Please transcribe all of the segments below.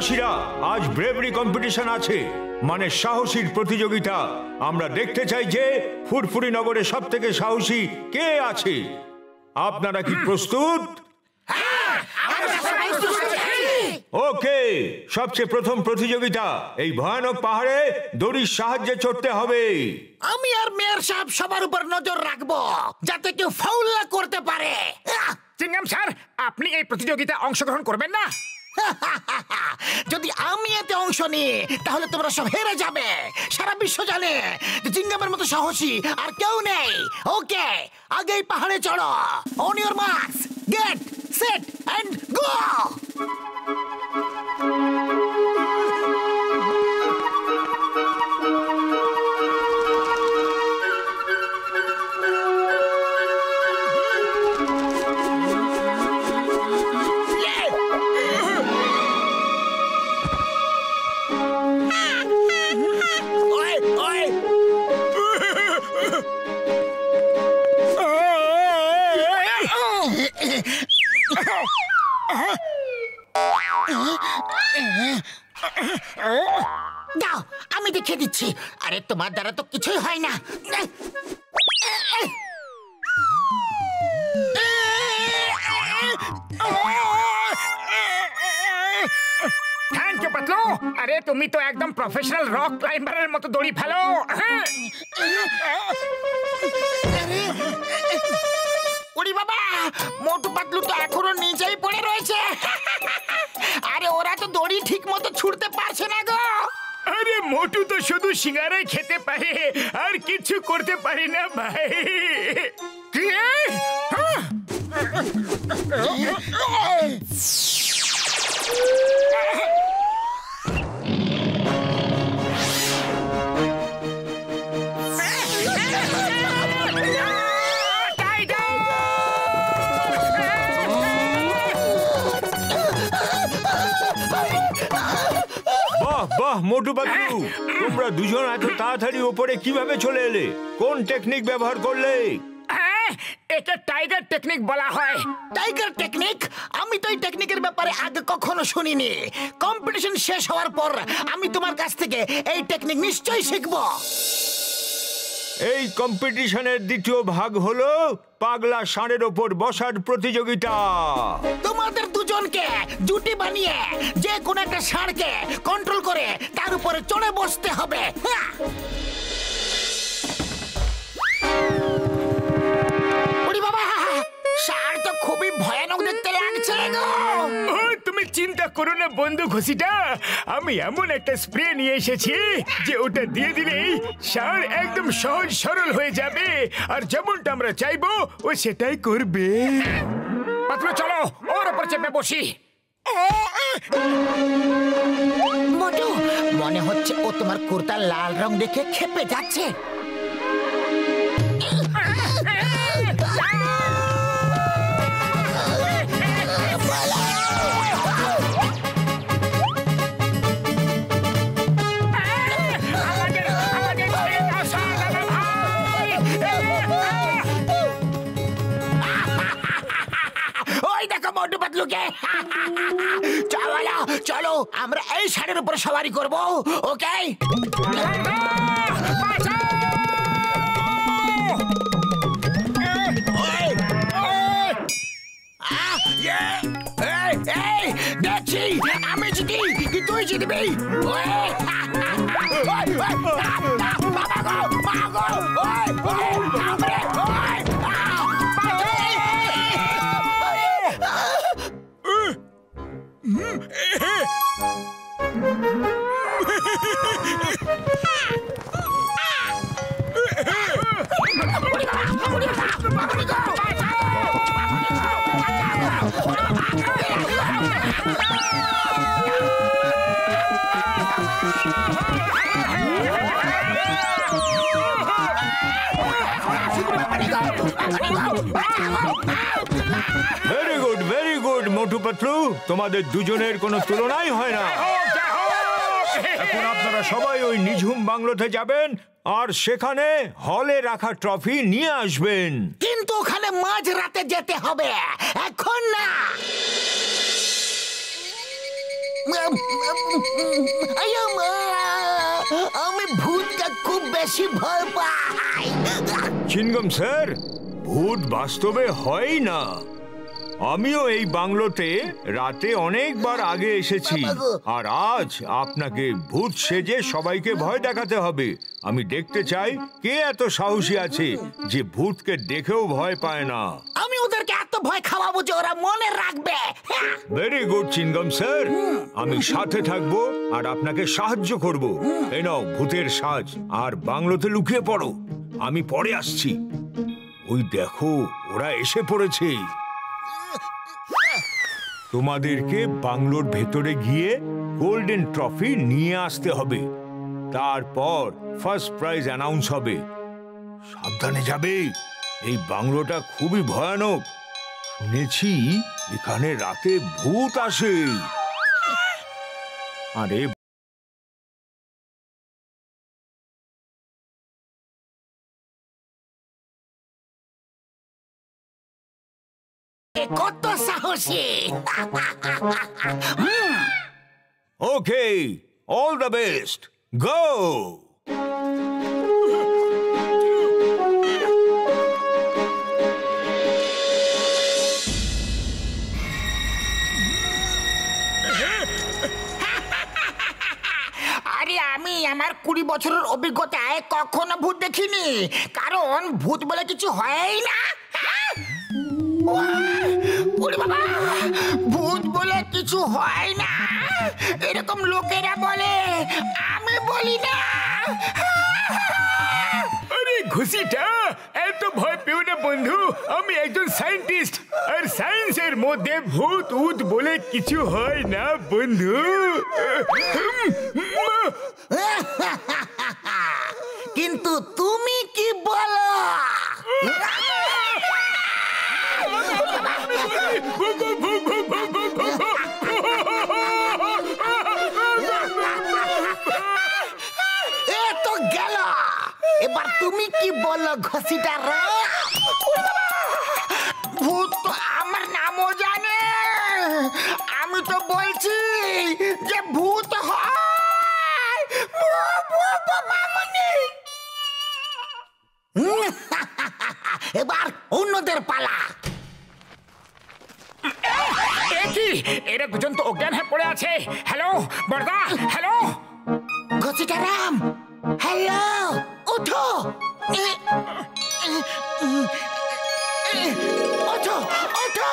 সাহসীরা, আজ bravery competition আছে, মানে সাহসীর প্রতিযোগিতা। আমরা দেখতে চাই যে ফুরফুরি নগরে সবথেকে সাহসী কে আছে। আপনারা কি প্রস্তুত? ওকে, সবচেয়ে প্রথম প্রতিযোগিতা, এই ভয়ানক পাহাড়ে দড়ির সাহায্যে চড়তে হবে। আমি আর মেয়র সাহেব সবার উপর নজর রাখবো যাতে কেউ ফাউল না করতে পারে। চিংগাম স্যার, আপনি এই প্রতিযোগিতায় অংশগ্রহণ করবেন না? যদি আমি এতে অংশ নিই তাহলে তোমরা সব হেরে যাবে। সারা বিশ্ব জানে যে চিংগামের মতো সাহসী আর কেউ নেই। ওকে, আগেই পাহাড়ে চড়ো। On your marks, get set and go. দাও, আমি দেখিয়ে দিচ্ছি। আরে তোমার দ্বারা তো কিছুই হয় না। Thank you Patlu. আরে তুমি তো একদম প্রফেশনাল রক ক্লাইম্বারের মতো দড়ি ফেলো। ওরে বাবা, মোটু পাতলু তো এখনো নিচেই পড়ে রয়েছে। আরে ওরা তো দড়ি ঠিক মতো ছুটতে পারছে না গো। আরে মোটু তো শুধু সিঙ্গারাই খেতে পারে, আর কিছু করতে পারে না ভাই। কি? বাহ মোটু পাতলু, তোমরা দুজন এত তাড়াতাড়ি উপরে কিভাবে চলে এলে? কোন টেকনিক ব্যবহার করলে? এটা টাইগার টেকনিক বলা হয়। Tiger technique? আমি তো এই টেকনিকের ব্যাপারে আগে কখনো শুনিনি। কম্পিটিশন শেষ হওয়ার পর আমি তোমার কাছ থেকে এই টেকনিক নিশ্চয়ই শিখবো। এই কম্পিটিশনের দ্বিতীয় ভাগ হলো পাগলা ষাঁড়ের ওপর বসার প্রতিযোগিতা। তোমাদের দুজনকে জুটি বানিয়ে যে কোনো একটা ষাঁড়কে কন্ট্রোল করে তার উপরে চড়ে বসতে হবে। ওরে বাবা, ষাঁড় তো খুবই ভয়ানক দেখতে লাগছে গো। তুমি চিন্তা করো না বন্ধু ঘসিটা, আমি এমন একটা স্প্রে নিয়ে এসেছি যে ওটা দিয়ে দিলেই ষাঁড় একদম সহজ সরল হয়ে যাবে, আর যেমনটা আমরা চাইবো ও সেটাই করবে। পাতলু চলো ওর উপর চেপে বসি। মোটু, মনে হচ্ছে ও তোমার কুর্তার লাল রং দেখে খেপে যাচ্ছে। মোটু পাতলুকে চলো চলো, আমরা এই ষাঁড়ের উপর সওয়ারি করব। ওকে, দেখছি আমি জিতি কি তুই জিতবি। ভেরি গুড মোটু পাতলু, তোমাদের দুজনের কোনো তুলনাই হয় না। এখন আপনারা সবাই ওই নিঝুম বাংলোতে যাবেন আর সেখানে হলে রাখা ট্রফি নিয়ে আসবেন। কিন্তু ওখানে মাঝ রাতে যেতে হবে, এখন না। আয়া মা, আমি ভূতকে খুব বেশি ভয় পাই। চিনগম স্যার, ভূত বাস্তবে হয় না। আমিও এই বাংলোতে রাতে অনেকবার আগে এসেছি, আর আজ আপনাকে ভূত সেজে সবাইকে ভয় দেখাতে হবে। আমি দেখতে চাই কে এত সাহসী আছে যে ভূতকে দেখেও ভয় পায় না। আমি ওদেরকে এত ভয় খাওয়াবো যে ওরা মনে রাখবে। ভেরি গুড চিনগম স্যার, আমি সাথে থাকবো আর আপনাকে সাহায্য করব। এই নাও ভূতের সাজ, আর বাংলোতে লুকিয়ে পড়ো। আমি পরে আসছি। ওই দেখো, ওরা এসে পড়েছে। তোমাদেরকে বাংলোর ভেতরে গিয়ে গোল্ডেন ট্রফি নিয়ে আসতে হবে। তারপর ফার্স্ট প্রাইজ অ্যানাউন্স হবে। সাবধানে যাবে, এই বাংলোটা খুবই ভয়ানক। শুনেছি এখানে রাতে ভূত আসে। আরে কত সাহসী! ওকে, অল দ্য বেস্ট, গো। আরে আমি আমার 20 বছরের অভিজ্ঞতায় কখনো ভূত দেখিনি, কারণ ভূত বলে কিছু হয়ই না। ওরে বাবা, ভূত বলে কিছু হয় না এরকম লোকেরা বলে, আমি বলি না। আরে ঘুষিটা, এত ভয় পেও না বন্ধু। আমি একজন সায়েন্টিস্ট, আর সায়েন্সের মধ্যে ভূত উত বলে কিছু হয় না বন্ধু। কিন্তু তুমি কি বলো? এ তো গেল, এবার তুমি কি বলো ঘষিটা রে? ভূত তো আমার নামও জানে। আমি তো বলছি যে ভূত হয়। এবার অন্যদের পালা। কি এরা দুজন তো অজ্ঞান হয়ে পড়ে আছে। হ্যালো বড়দা, হ্যালো। ঘসিটারাম, হ্যালো, ওঠো। ওঠো, ওঠো।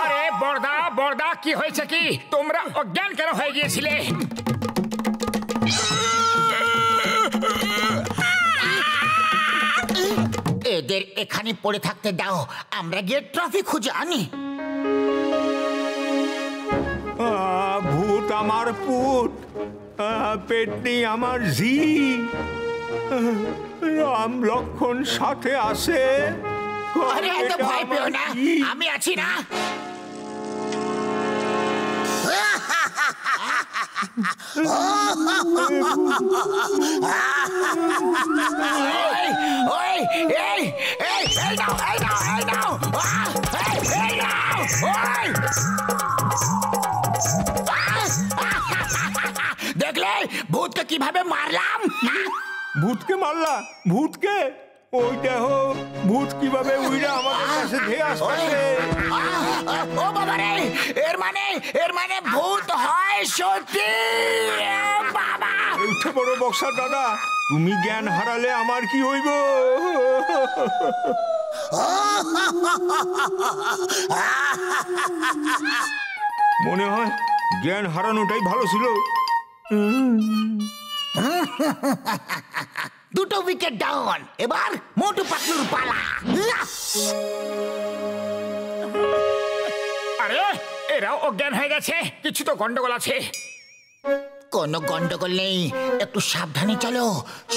আরে বড়দা, বড়দা, কি হয়েছে? কি তোমরা অজ্ঞান কেন হয়ে গিয়েছিলে? এদের এখানে পড়ে থাকতে দাও, আমরা গিয়ে ট্রফি খুঁজে আনি। ভূত আমার পুত, পেটনি আমার জি। রাম লক্ষণ সাথে আসে। আরে এত ভয় পেও না, আমি আছি না। দেখলে ভূতকে কিভাবে মারলাম? ভূতকে মারলা? ভূতকে? ওই দেখো ভূত কিভাবে উইরা আমাদের কাছে ধেয়ে আসছে। ও বাবা রে, এর মানে ভূত হয় সত্যি। বাবা, উঠে বড় বক্সার দাদা, তুমি জ্ঞান হারালে আমার কি হইব? মনে হয় জ্ঞান হারানোটাই ভালো ছিল। দুটো উইকেট ডাউন, এবার মোটু পাতলুর পালা। আরে এরাও অজ্ঞান হয়ে গেছে, কিছু তো গন্ডগোল আছে। কোনো গন্ডগোল নেই, একটু সাবধানে চলো,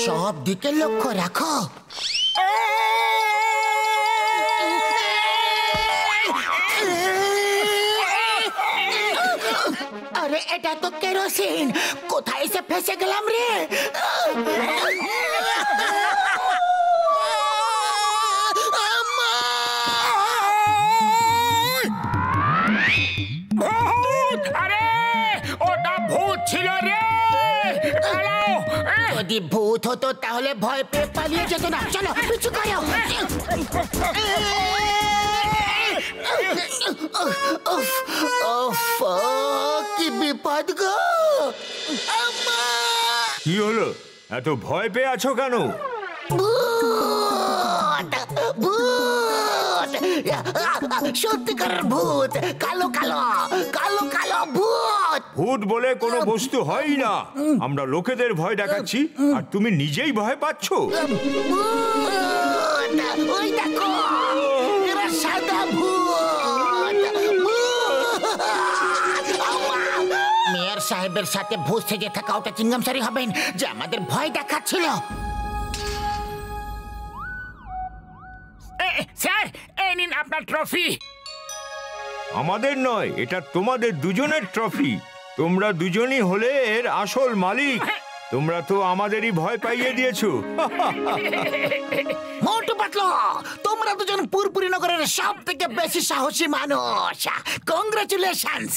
সব দিকে লক্ষ্য রাখো। আরে এটা তো কেরোসিন, কোথায় এসে ফেসে গেলাম রে? আরে যদি ভূত হতো তাহলে ভয় পেয়ে পালিয়ে যেত না। চলো পিছু করো। উফ, উফ, কি বিপদ গো। আম্মা! কি হলো, এত ভয় পেয়ে আছো কেন? ভূত! ভূত! সত্যিকারের ভূত, কালো কালো কালো কালো ভূত। ভূত বলে কোনো বস্তু হয় না। আমরা লোকেদের ভয় দেখাচ্ছি আর তুমি নিজেই ভয় পাচ্ছ। ভূত! ওই দেখো, এরা সাদা ভূত। ভূত! আম্মা! মেয়র সাহেবের সাথে ভূত সেজে থাকা ওটা চিংগাম সারি হবেন যে আমাদের ভয় দেখাচ্ছিল। স্যার, এই নিন আপনার ট্রফি। আমাদের নয়, এটা তোমাদের দুজনের ট্রফি। তোমরা দুজনই হলে এর আসল মালিক। তোমরা তো আমাদেরই ভয় পাইয়ে দিয়েছো। মোটু পাতলু, তোমরা দুজন পুরপুরি নগরের সব থেকে বেশি সাহসী মানুষ। কংগ্রেচুলেশনস।